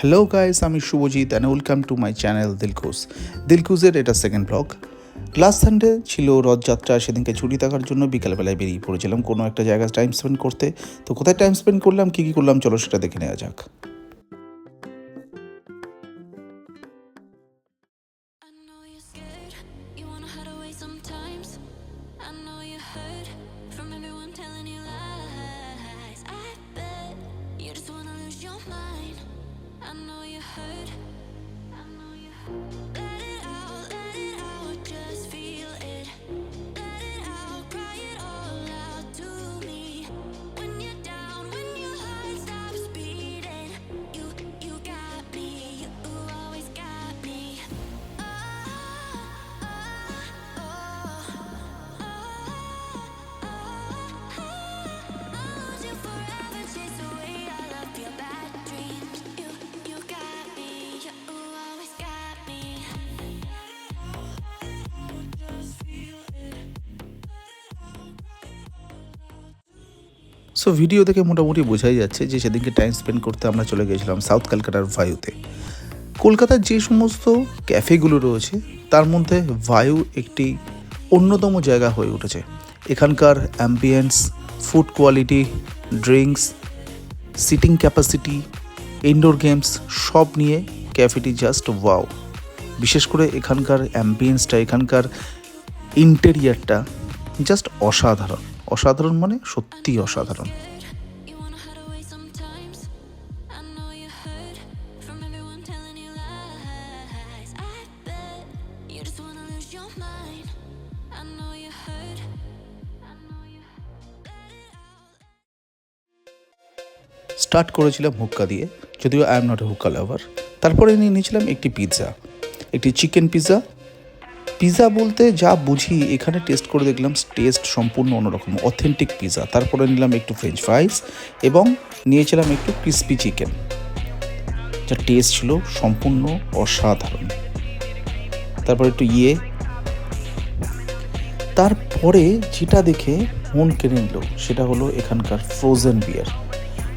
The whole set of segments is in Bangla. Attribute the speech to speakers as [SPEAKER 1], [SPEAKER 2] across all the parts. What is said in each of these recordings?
[SPEAKER 1] হ্যালো গাইস, আমি Shubhajit and welcome to my channel Dilkhush. দিলখুশের এটা সেকেন্ড ব্লগ। লাস্ট সানডে ছিল রথযাত্রা, সেদিনকে ছুটি থাকার জন্য বিকালবেলায় বেরিয়ে পড়েছিলাম কোনো একটা জায়গায় টাইম স্পেন্ড করতে। তো কোথায় টাইম স্পেন্ড করলাম, কী কী করলাম, চলো সেটা দেখে নেওয়া যাক। সো ভিডিও দেখে মোটামুটি বোঝাই যাচ্ছে যে সেদিনকে টাইম স্পেন্ড করতে আমরা চলে গিয়েছিলাম সাউথ ক্যালকাটার ভায়ুতে। কলকাতার যে সমস্ত ক্যাফেগুলো রয়েছে তার মধ্যে ভায়ু একটি অন্যতম জায়গা হয়ে উঠেছে। এখানকার ambience, food quality, drinks, seating capacity, indoor games সব নিয়ে ক্যাফেটি জাস্ট ওয়াও। বিশেষ করে এখানকার অ্যাম্বিয়েন্সটা, এখানকার ইন্টেরিয়ারটা জাস্ট অসাধারণ। অসাধারণ মানে সত্যিই অসাধারণ। স্টার্ট করেছিলাম হুক্কা দিয়ে, যদিও I am not a hookah lover. তারপরে নিয়ে নিয়েছিলাম একটি পিৎজা, একটি চিকেন পিৎজা। পিৎজা বলতে যা বুঝি এখানে টেস্ট করে দেখলাম টেস্ট সম্পূর্ণ অন্যরকম, অথেন্টিক পিৎজা। তারপরে নিলাম একটু ফ্রেঞ্চ ফ্রাইস এবং নিয়েছিলাম একটু ক্রিস্পি চিকেন, যা টেস্ট ছিল সম্পূর্ণ অসাধারণ। তারপর একটু তারপরে যেটা দেখে মন কেড়ে নিল সেটা হলো এখানকার ফ্রোজেন বিয়ার।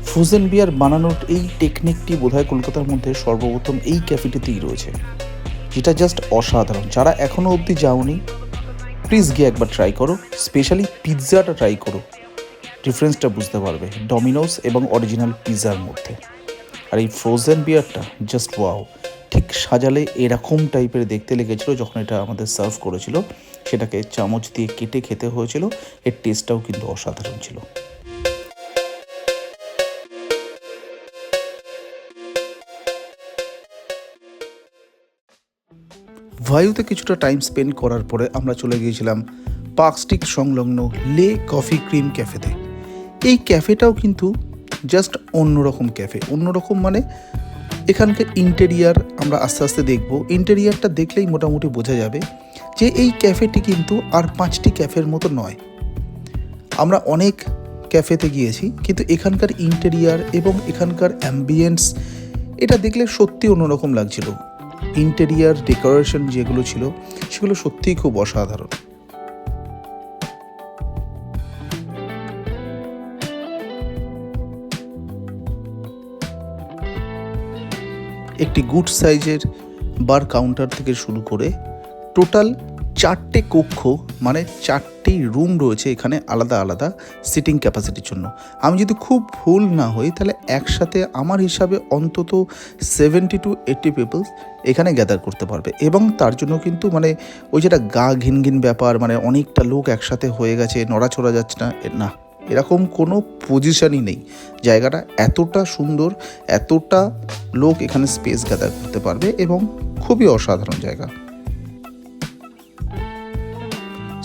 [SPEAKER 1] ফ্রোজেন বিয়ার বানানোর এই টেকনিকটি বোধহয় কলকাতার মধ্যে সর্বপ্রথম এই ক্যাফেটিতেই রয়েছে, যেটা জাস্ট অসাধারণ। যারা এখনও অবধি যাওনি প্লিজ গিয়ে একবার ট্রাই করো, স্পেশালি পিৎজাটা ট্রাই করো, ডিফারেন্সটা বুঝতে পারবে ডমিনোস এবং অরিজিনাল পিৎজার মধ্যে। আর এই ফ্রোজেন বিয়ারটা জাস্ট ওয়াও। ঠিক সাজালে এরকম টাইপের দেখতে লেগেছিলো যখন এটা আমাদের সার্ভ করেছিল। সেটাকে চামচ দিয়ে কেটে খেতে হয়েছিল, এর টেস্টটাও কিন্তু অসাধারণ ছিল। ভায়ুতে কিছুটা টাইম স্পেন্ড করার পরে আমরা চলে গিয়েছিলাম পার্ক স্ট্রিট সংলগ্ন লে কফি ক্রিম ক্যাফেতে। এই ক্যাফেটাও কিন্তু জাস্ট অন্যরকম ক্যাফে। অন্যরকম মানে এখানকার ইন্টেরিয়ার আমরা আস্তে আস্তে দেখব। ইন্টেরিয়ারটা দেখলেই মোটামুটি বোঝা যাবে যে এই ক্যাফেটি কিন্তু আর 5টি ক্যাফের মতো নয়। আমরা অনেক ক্যাফেতে গিয়েছি, কিন্তু এখানকার ইন্টেরিয়ার এবং এখানকার অ্যাম্বিয়েন্স এটা দেখলে সত্যি অন্যরকম লাগছিল। ইন্টেরিয়ার ডেকোরেশন যেগুলো ছিল সেগুলো সত্যিই খুব অসাধারণ। একটি গুড সাইজের বার কাউন্টার থেকে শুরু করে টোটাল 4টে কক্ষ, মানে 4টি রুম রয়েছে এখানে আলাদা আলাদা সিটিং ক্যাপাসিটির জন্য। আমি যদি খুব ভুল না হই তাহলে একসাথে আমার হিসাবে অন্তত 70 to 80 পিপলস এখানে গ্যাদার করতে পারবে। এবং তার জন্য কিন্তু মানে ওই যেটা গা ঘিন ঘিন ব্যাপার, মানে অনেকটা লোক একসাথে হয়ে গেছে, নড়াচড়া যাচ্ছে না, এরকম কোনো পজিশনই নেই। জায়গাটা এতটা সুন্দর, এতটা লোক এখানে স্পেস গ্যাদার করতে পারবে এবং খুবই অসাধারণ জায়গা।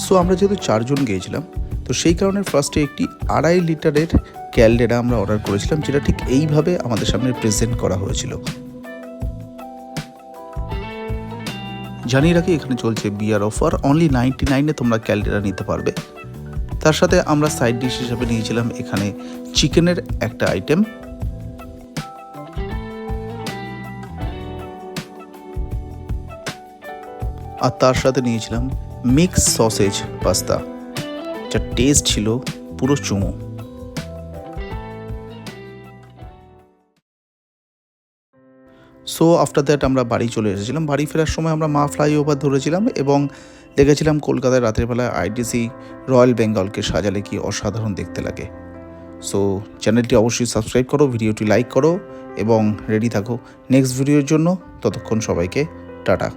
[SPEAKER 1] সো আমরা যেহেতু 4 জন গিয়েছিলাম, তো সেই কারণে ফার্স্টে একটি 2.5 লিটারের ক্যালডেরা আমরা অর্ডার করেছিলাম, যেটা ঠিক এইভাবে আমাদের সামনে প্রেজেন্ট করা হয়েছিল। জানিয়ে রাখি এখানে চলছে বিয়ার অফার, অনলি 99-এ তোমরা ক্যালডেরা নিতে পারবে। তার সাথে আমরা সাইড ডিশ হিসাবে নিয়েছিলাম এখানে চিকেনের একটা আইটেম, আর তার সাথে নিয়েছিলাম মিক্স সসেজ পাস্তা, যা টেস্ট ছিল পুরো চুমো। সো আফটার দ্যাট আমরা বাড়ি চলে এসেছিলাম। বাড়ি ফেরার সময় আমরা মা ফ্লাইওভার ধরেছিলাম এবং দেখেছিলাম কলকাতায় রাতের বেলায় আইটিসি রয়্যাল বেঙ্গলকে সাজালে কি অসাধারণ দেখতে লাগে। সো চ্যানেলটি অবশ্যই সাবস্ক্রাইব করো, ভিডিওটি লাইক করো এবং রেডি থাকো নেক্সট ভিডিওর জন্য। ততক্ষণ সবাইকে টাটা।